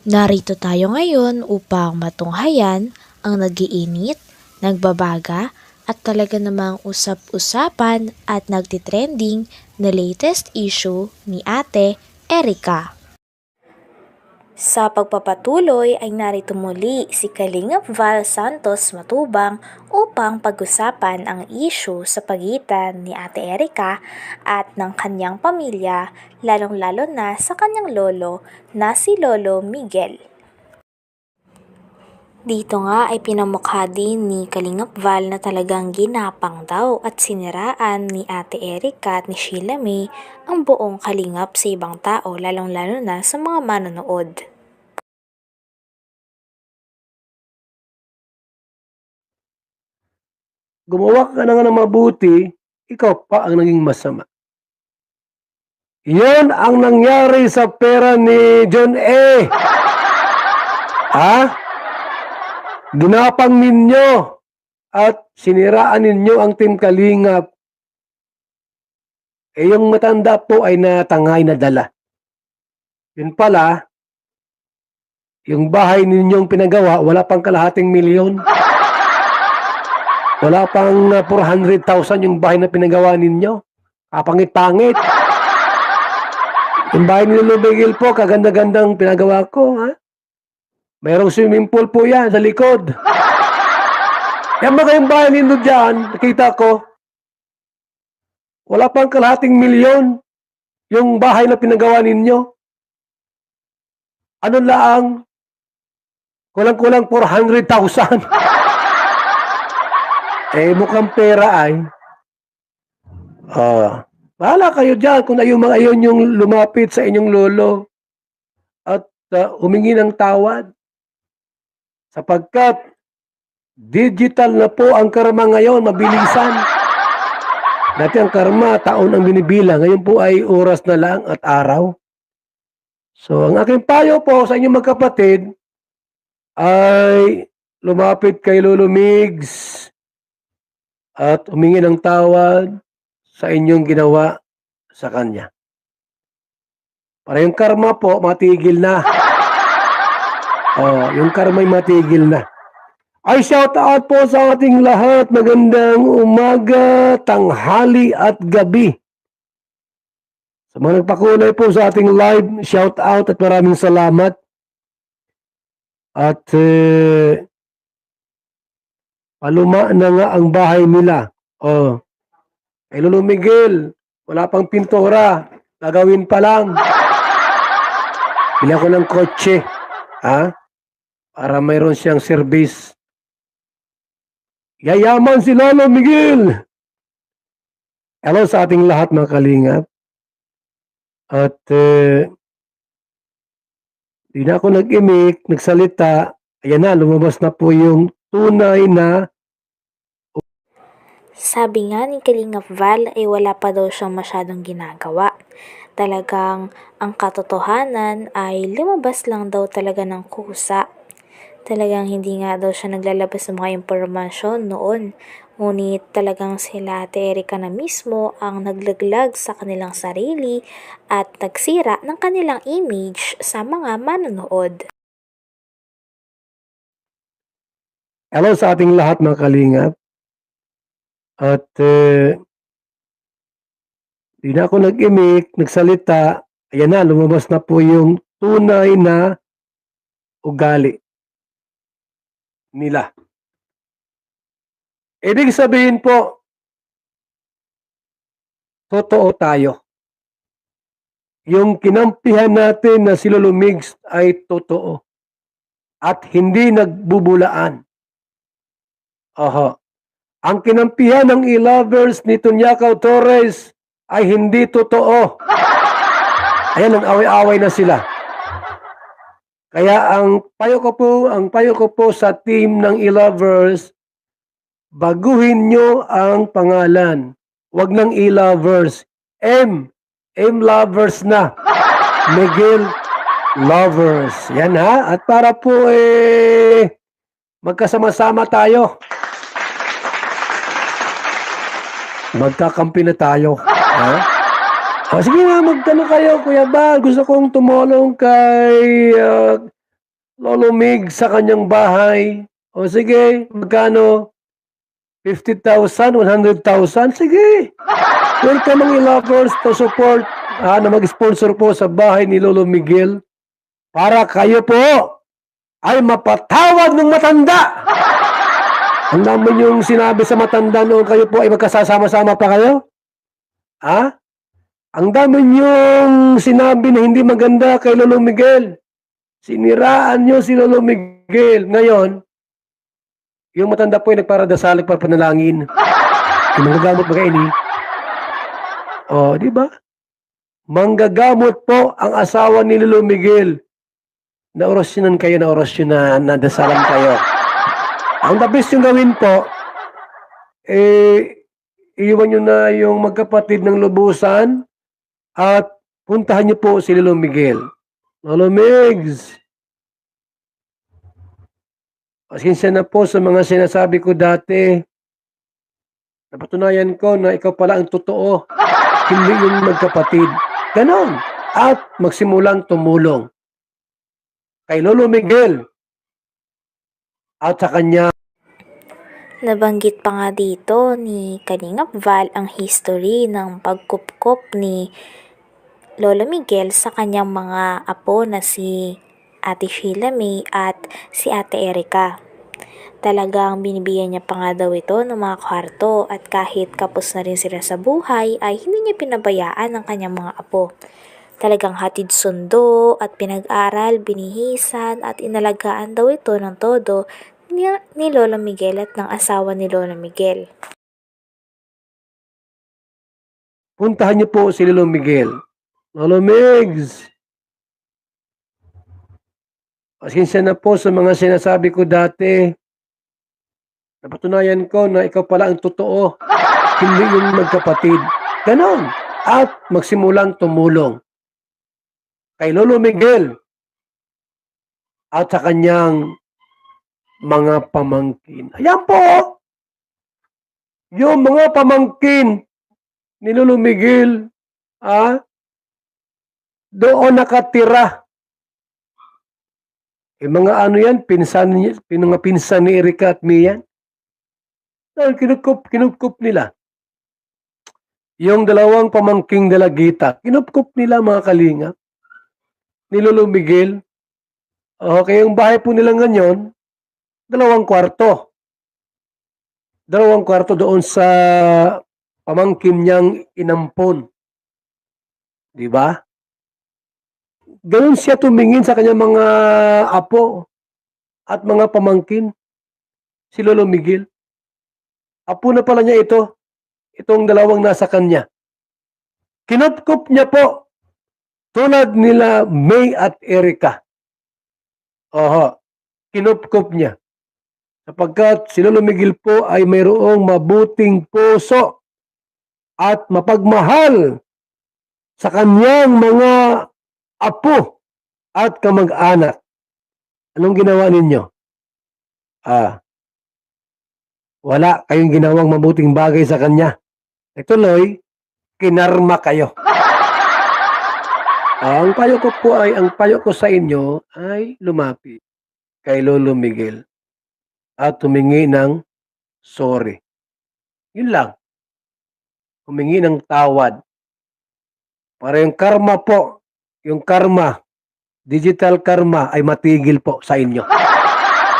Narito tayo ngayon upang matunghayan ang nagiinit, nagbabaga at talaga namang usap-usapan at nagtitrending na latest issue ni Ate Erika. Sa pagpapatuloy ay narito muli si Kalingap Val Santos Matubang upang pag-usapan ang issue sa pagitan ni Ate Erika at ng kanyang pamilya, lalong-lalo na sa kanyang lolo na si Lolo Miguel. Dito nga ay pinamukha din ni Kalingap Val na talagang ginapang daw at siniraan ni Ate Erika at ni Sheila May ang buong kalingap sa ibang tao, lalong-lalo na sa mga manonood. Gumawa ka na nga ng mabuti, ikaw pa ang naging masama. Yan ang nangyari sa pera ni John A. Ha? Ginapang ninyo at siniraan ninyo ang Team Kalingap. Yung matanda po ay natangay na dala. Yun pala, yung bahay ninyong pinagawa, wala pang kalahating milyon. Wala pang 400,000 yung bahay na pinagawa ninyo. Kapangit-pangit. Yung bahay ni Lolo Miguel po, kaganda-gandang pinagawa ko. Ha? Mayroong swimming pool po yan sa likod. Yan ba kayong bahay ninyo dyan? Nakita ko. Wala pang kalahating milyon yung bahay na pinagawa ninyo. Ano lang? Kulang-kulang 400,000. Mukhang pera ay. Bahala kayo dyan kung ayaw yung lumapit sa inyong lolo at humingi ng tawad. Sapagkat digital na po ang karma ngayon, mabilisan. Dati ang karma, taon ang binibilang. Ngayon po ay oras na lang at araw. So, ang aking payo po sa inyong magkapatid ay lumapit kay Lolo Migs at humingi ng tawad sa inyong ginawa sa kanya. Para yung karma po, matigil na. Yung karma ay matigil na. Ay, shout out po sa ating lahat. Magandang umaga, tanghali at gabi. Sa mga nagpakulay po sa ating live, shout out at maraming salamat. At paluma na nga ang bahay nila. Kay Lolo Miguel, wala pang pintura. Gagawin pa lang. Bili ako ng kotse. Para mayroon siyang service. Yayaman si Lolo Miguel. Hello sa ating lahat mga kalingap. At di na ako nag-imik, nagsalita. Ayan na, lumabas na po yung tunay na. Sabi nga ni Kalingap Val ay wala pa daw siyang masyadong ginagawa. Talagang ang katotohanan ay lumabas lang daw talaga ng kusa. Talagang hindi nga daw siya naglalabas ng mga impormasyon noon. Ngunit talagang sila Ate Erika na mismo ang naglaglag sa kanilang sarili at nagsira ng kanilang image sa mga manonood. Hello sa ating lahat mga kalingap. At di na ako nag-imik, nagsalita. Ayan na, lumabas na po yung tunay na ugali nila. Ibig sabihin po, totoo tayo. Yung kinampihan natin na si Lolo Migs ay totoo. At hindi nagbubulaan. Ang kinampihan ng e-lovers ni Tunyakaw Torres ay hindi totoo. Ayan, nag-away-away na sila. Kaya ang payo ko po sa team ng e-lovers, baguhin nyo ang pangalan. Huwag ng e-lovers. M lovers na. Miguel lovers. Yan ha. At para po magkasama-sama tayo. Magkakampi na tayo. Sige nga, magtanong kayo, Kuya Bal. Gusto kong tumulong kay lulumig sa kanyang bahay. O sige, magkano? 50,000, 100,000? Sige. Welcome mga lovers to support na mag-sponsor po sa bahay ni Lolo Miguel para kayo po ay mapatawad ng matanda. Ang naman yung sinabi sa matanda noon kayo po ay magkasama-sama pa kayo? Ha? Ang dami yung sinabi na hindi maganda kay Lolo Miguel. Siniraan nyo si Lolo Miguel. Ngayon, yung matanda po ay nagparadasalik para panalangin. Manggagamot ba kayo ni? O, di ba? Manggagamot po ang asawa ni Lolo Miguel. Na orasyon na nadasalan kayo. Ang the best yung gawin po, iiwan nyo na yung magkapatid ng lubusan at puntahan nyo po si Lolo Miguel. Lolo Migs, pasensya na po sa mga sinasabi ko dati. Napatunayan ko na ikaw pala ang totoo, hindi yung magkapatid. Ganon. At magsimulang tumulong kay Lolo Miguel at sa kanya. Nabanggit pa nga dito ni Kalingap Val ang history ng pagkupkop ni Lolo Miguel sa kanyang mga apo na si Ate Sheila May at si Ate Erica. Talagang binibigyan niya pa nga daw ito ng mga kwarto at kahit kapos na rin sila sa buhay ay hindi niya pinabayaan ang kanyang mga apo. Talagang hatid sundo at pinag-aral, binihisan at inalagaan daw ito ng todo ni Lolo Miguel at ng asawa ni Lolo Miguel. Puntahan niyo po si Lolo Miguel. Lolo Migs, pasensya na po sa mga sinasabi ko dati. Napatunayan ko na ikaw pala ang totoo, hindi yung magkapatid. Ganon. At magsimulang tumulong kay Lolo Miguel at sa kanyang mga pamangkin. Ayan po, yung mga pamangkin ni Lolo Miguel, doon nakatira. Mga ano yan, mga pinsan ni Erica at Mian. Dahil kinukup nila. Yung dalawang pamangking dalagita, kinukup nila mga kalinga ni Lolo Miguel. Okay, yung bahay po nila ngayon, 2 kwarto. 2 kwarto doon sa pamangkin niyang inampon. Di ba? Ganun siya tumingin sa kanyang mga apo at mga pamangkin. Si Lolo Miguel. Apo na pala niya ito. Itong dalawang nasa kanya. Kinupkup niya po. Tulad nila May at Erica. Kinupkup niya. Sapagkat si Lolo Miguel po ay mayroong mabuting puso at mapagmahal sa kanyang mga apo at kamag-anak. Anong ginawa ninyo? Wala kayong ginawang mabuting bagay sa kanya. Ituloy, kinarma kayo. Ang payo ko sa inyo ay lumapit kay Lolo Miguel at humingi ng sorry. Yun lang. Humingi ng tawad. Para yung karma po, digital karma ay matigil po sa inyo.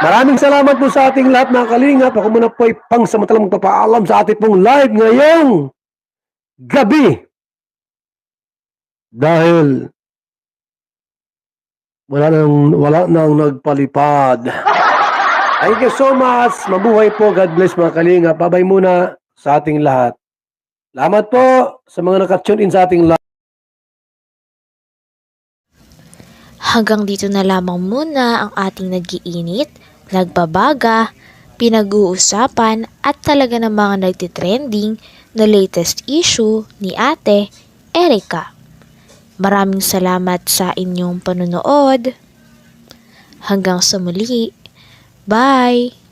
Maraming salamat po sa ating lahat mga kalingap. Ako muna po ay pangsamantalang magpapaalam sa ating pong live ngayong gabi. Dahil wala nang nagpalipad. Thank you so much. Mabuhay po. God bless mga kalingap. Babay muna sa ating lahat. Salamat po sa mga nakatune in sa ating live. Hanggang dito na lamang muna ang ating nag-iinit, nagbabaga, pinag-uusapan at talaga namang nagtitrending na latest issue ni Ate Erica. Maraming salamat sa inyong panunood. Hanggang sa muli. Bye!